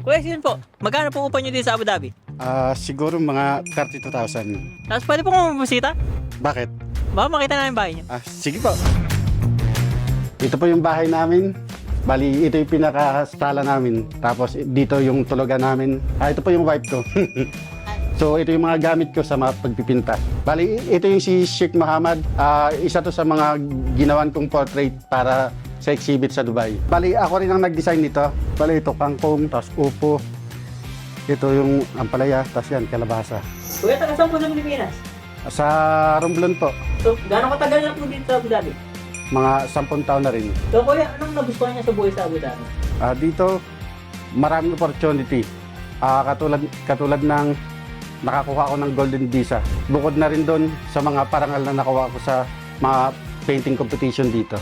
Kuya, yun po. Magkano po upa nyo dito sa Abu Dhabi? Siguro mga 32,000. Tapos pwede po bumisita? Bakit? Baka makita namin bahay nyo. Sige po. Ito po yung bahay namin. Bali, ito yung pinakasala namin. Tapos dito yung tulugan namin. Ito po yung wife ko. So, ito yung mga gamit ko sa mga pagpipinta. Bali, ito yung si Sheikh Mohammed. Isa to sa mga ginawan kong portrait para sa exhibit sa Dubai. Bali, ako rin ang nag-design nito. Bali, ito kangkong, tapos upo. Ito yung ampalaya, tapos yan, kalabasa. Kuya, taga saan po sa Pilipinas? Sa Romblon po, So, gano'ng katagal na po dito sa Abu Dhabi? mga 10 taon na rin. So, kuya, anong nagustuhan niya sa buhay sa Abu Dhabi? Dito, maraming opportunity. Katulad ng nakakuha ako ng Golden Visa. Bukod na rin doon sa mga parangal na nakuha ko sa mga painting competition dito.